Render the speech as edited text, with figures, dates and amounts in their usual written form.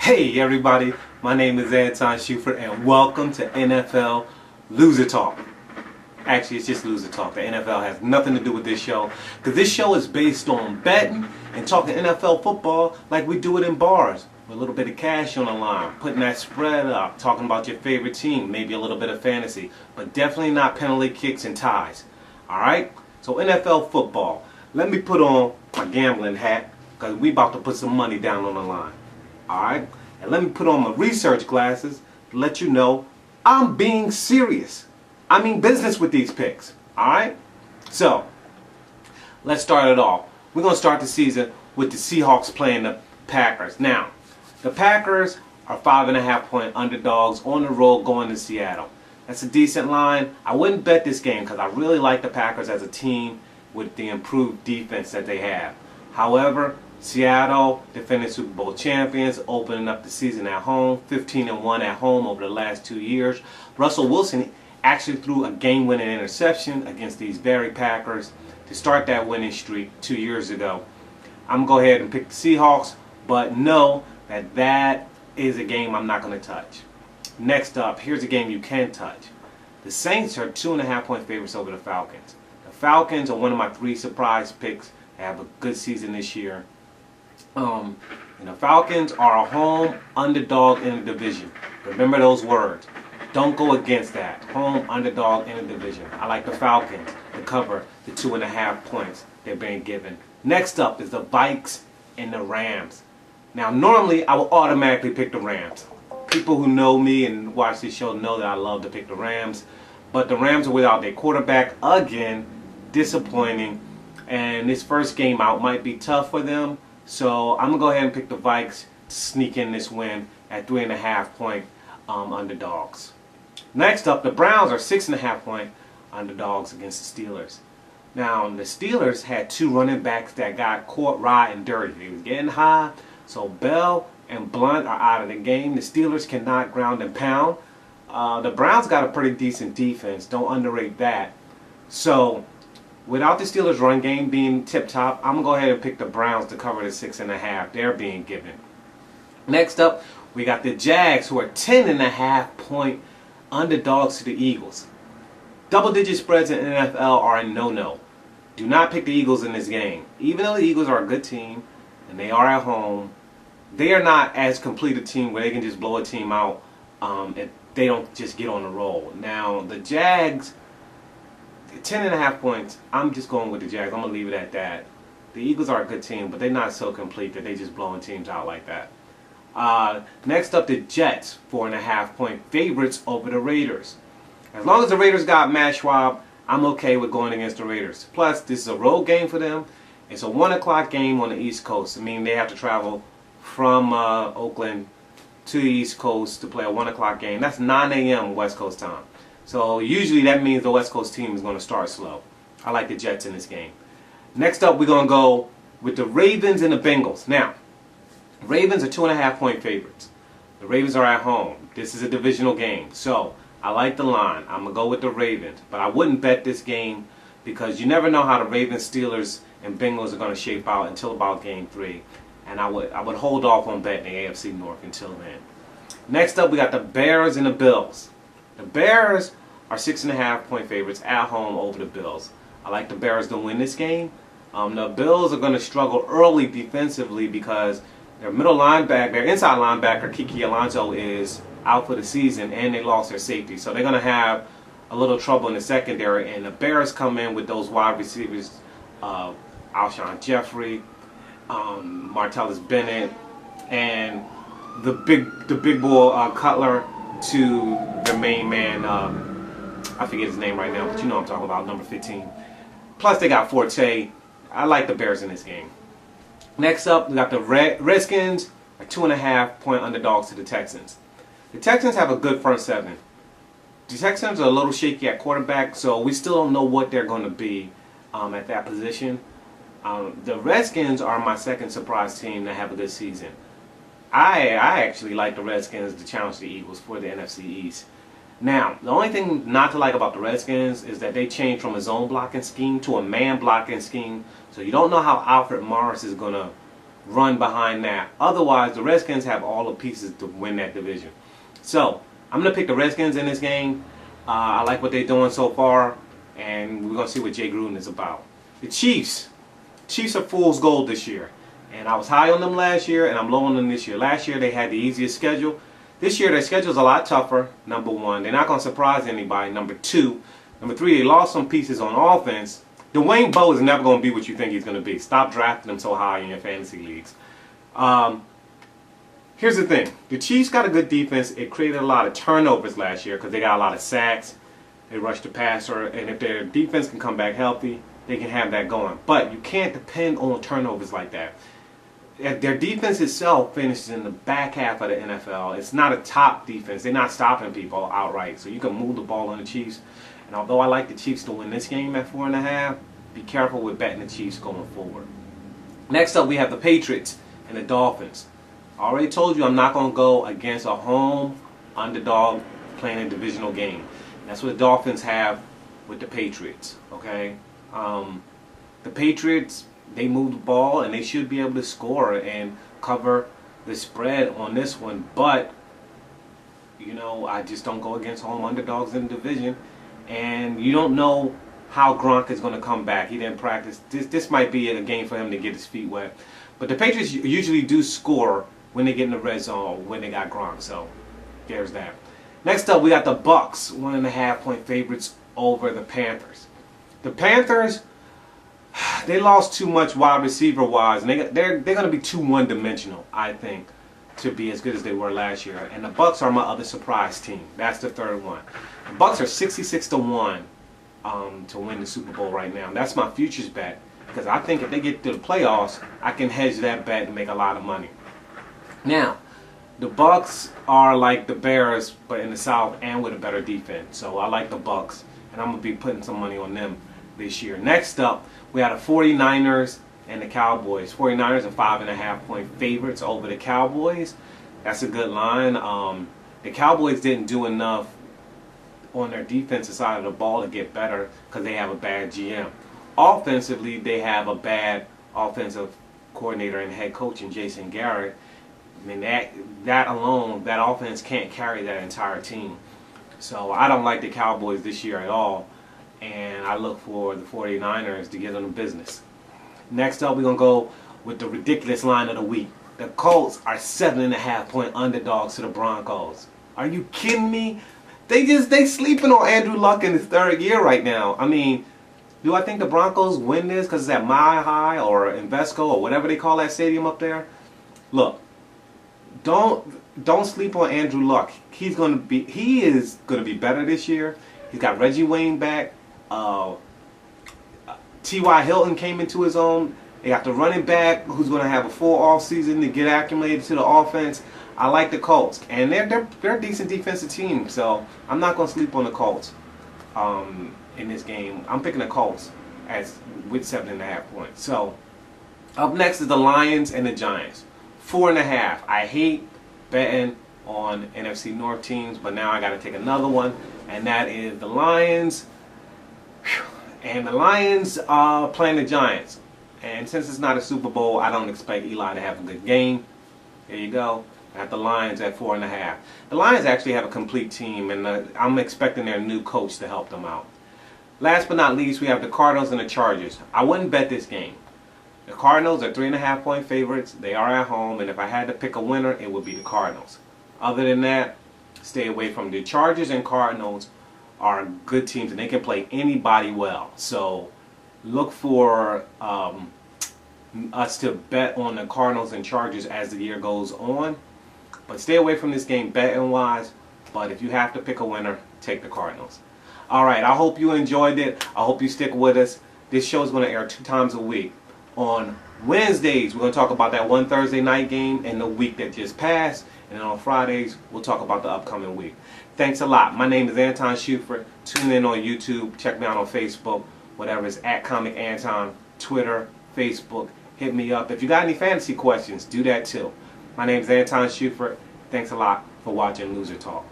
Hey everybody, my name is Anton Schufert and welcome to NFL Loser Talk. Actually, it's just Loser Talk. The NFL has nothing to do with this show because this show is based on betting and talking NFL football like we do it in bars with a little bit of cash on the line, putting that spread up, talking about your favorite team, maybe a little bit of fantasy, but definitely not penalty kicks and ties. Alright? So NFL football. Let me put on my gambling hat because we about to put some money down on the line. Alright? And let me put on my research glasses to let you know I'm being serious. I mean business with these picks. Alright? So, let's start it off. We're going to start the season with the Seahawks playing the Packers. Now, the Packers are 5.5 point underdogs on the road going to Seattle. That's a decent line. I wouldn't bet this game because I really like the Packers as a team with the improved defense that they have. However, Seattle, defending Super Bowl champions, opening up the season at home, 15-1 at home over the last 2 years. Russell Wilson actually threw a game-winning interception against these very Packers to start that winning streak 2 years ago. I'm going to go ahead and pick the Seahawks, but know that that is a game I'm not going to touch. Next up, here's a game you can touch. The Saints are 2.5 point favorites over the Falcons. The Falcons are one of my 3 surprise picks. They have a good season this year. And the Falcons are a home underdog in the division. Remember those words. Don't go against that. Home underdog in the division. I like the Falcons to cover the 2.5 points they're being given. Next up is the Vikes and the Rams. Now, normally I will automatically pick the Rams. People who know me and watch this show know that I love to pick the Rams. But the Rams are without their quarterback again. Disappointing. And this first game out might be tough for them. So I'm going to go ahead and pick the Vikes to sneak in this win at 3.5 point underdogs. Next up, the Browns are 6.5 point underdogs against the Steelers. Now, the Steelers had 2 running backs that got caught riding dirty. They was getting high. So Bell and Blunt are out of the game. The Steelers cannot ground and pound. The Browns got a pretty decent defense. Don't underrate that. So, without the Steelers' run game being tip-top, I'm going to go ahead and pick the Browns to cover the 6.5 they're being given. Next up, we got the Jags, who are 10.5 point underdogs to the Eagles. Double-digit spreads in NFL are a no-no. Do not pick the Eagles in this game. Even though the Eagles are a good team, and they are at home, they are not as complete a team where they can just blow a team out if they don't just get on the roll. Now, the Jags, 10.5 points, I'm just going with the Jags. I'm going to leave it at that. The Eagles are a good team, but they're not so complete that they just blowing teams out like that. Next up, the Jets, 4.5 point favorites over the Raiders. As long as the Raiders got Matt Schwab, I'm okay with going against the Raiders. Plus, this is a road game for them. It's a 1 o'clock game on the East Coast. I mean, they have to travel from Oakland to the East Coast to play a 1 o'clock game. That's 9 a.m. West Coast time. So usually that means the West Coast team is going to start slow. I like the Jets in this game. Next up, we're going to go with the Ravens and the Bengals. Now, Ravens are 2.5 point favorites. The Ravens are at home. This is a divisional game. So I like the line. I'm going to go with the Ravens. But I wouldn't bet this game because you never know how the Ravens, Steelers, and Bengals are going to shape out until about game 3. And I would hold off on betting the AFC North until then. Next up, we got the Bears and the Bills. The Bears are 6.5 point favorites at home over the Bills. I like the Bears to win this game. The Bills are going to struggle early defensively because their middle linebacker, their inside linebacker, Kiki Alonso, is out for the season and they lost their safety. So they're going to have a little trouble in the secondary. And the Bears come in with those wide receivers, Alshon Jeffrey, Martellus Bennett, and the big boy Cutler to the main man, I forget his name right now, but you know what I'm talking about, number 15. Plus they got Forte. I like the Bears in this game. Next up, we got the Redskins, are 2.5 point underdogs to the Texans. The Texans have a good front seven. The Texans are a little shaky at quarterback, so we still don't know what they're going to be at that position. The Redskins are my second surprise team to have a good season. I actually like the Redskins to challenge the Eagles for the NFC East. Now, the only thing not to like about the Redskins is that they changed from a zone blocking scheme to a man blocking scheme. So you don't know how Alfred Morris is going to run behind that. Otherwise, the Redskins have all the pieces to win that division. So, I'm going to pick the Redskins in this game. I like what they're doing so far, and we're going to see what Jay Gruden is about. The Chiefs. Chiefs are fool's gold this year. And I was high on them last year, and I'm low on them this year. Last year, they had the easiest schedule. This year, their schedule's a lot tougher, number one. They're not going to surprise anybody, number two. Number three, they lost some pieces on offense. Dwayne Bowe is never going to be what you think he's going to be. Stop drafting him so high in your fantasy leagues. Here's the thing. The Chiefs got a good defense. It created a lot of turnovers last year because they got a lot of sacks. They rushed the passer, and if their defense can come back healthy, they can have that going. But you can't depend on turnovers like that. Their defense itself finishes in the back half of the NFL. It's not a top defense. They're not stopping people outright. So you can move the ball on the Chiefs. And although I like the Chiefs to win this game at 4.5, be careful with betting the Chiefs going forward. Next up, we have the Patriots and the Dolphins. I already told you I'm not going to go against a home underdog playing a divisional game. That's what the Dolphins have with the Patriots. Okay, the Patriots, they move the ball and they should be able to score and cover the spread on this one. But you know, I just don't go against home underdogs in the division. And you don't know how Gronk is going to come back. He didn't practice. This might be a game for him to get his feet wet. But the Patriots usually do score when they get in the red zone when they got Gronk. So there's that. Next up, we got the Bucks, 1.5-point favorites over the Panthers. The Panthers, they lost too much wide receiver wise, and they're going to be too one-dimensional, I think, to be as good as they were last year. And the Bucks are my other surprise team. That's the third one. The Bucks are 66-1 to win the Super Bowl right now. And that's my futures bet, because I think if they get to the playoffs, I can hedge that bet and make a lot of money. Now, the Bucks are like the Bears, but in the South and with a better defense. So I like the Bucks, and I'm going to be putting some money on them this year. Next up, we have the 49ers and the Cowboys. 49ers are 5.5-point favorites over the Cowboys. That's a good line. The Cowboys didn't do enough on their defensive side of the ball to get better because they have a bad GM. Offensively, they have a bad offensive coordinator and head coach in Jason Garrett. I mean, that alone, that offense can't carry that entire team. So I don't like the Cowboys this year at all. And I look for the 49ers to get on the business. Next up, we're going to go with the ridiculous line of the week. The Colts are 7.5-point underdogs to the Broncos. Are you kidding me? They sleeping on Andrew Luck in his third year right now. I mean, do I think the Broncos win this because it's at Mile High or Invesco or whatever they call that stadium up there? Look, don't sleep on Andrew Luck. He is going to be better this year. He's got Reggie Wayne back. T.Y. Hilton came into his own. They got the running back who's going to have a full off season to get acclimated to the offense. I like the Colts, and they're a decent defensive team. So I'm not going to sleep on the Colts in this game. I'm picking the Colts with 7.5 points. So up next is the Lions and the Giants. 4.5. I hate betting on NFC North teams, but now I got to take another one, and that is the Lions. And the Lions are playing the Giants. And since it's not a Super Bowl, I don't expect Eli to have a good game. There you go. I got the Lions at 4.5. The Lions actually have a complete team, and I'm expecting their new coach to help them out. Last but not least, we have the Cardinals and the Chargers. I wouldn't bet this game. The Cardinals are 3.5-point favorites. They are at home, and if I had to pick a winner, it would be the Cardinals. Other than that, stay away from the Chargers and Cardinals are good teams, and they can play anybody well. So look for us to bet on the Cardinals and Chargers as the year goes on. But stay away from this game betting-wise. But if you have to pick a winner, take the Cardinals. All right, I hope you enjoyed it. I hope you stick with us. This show is going to air 2 times a week. On Wednesdays, we're going to talk about that one Thursday night game and the week that just passed. And then on Fridays, we'll talk about the upcoming week. Thanks a lot. My name is Anton Schufert. Tune in on YouTube. Check me out on Facebook. Whatever is at Comic Anton. Twitter, Facebook. Hit me up. If you got any fantasy questions, do that too. My name is Anton Schufert. Thanks a lot for watching Loser Talk.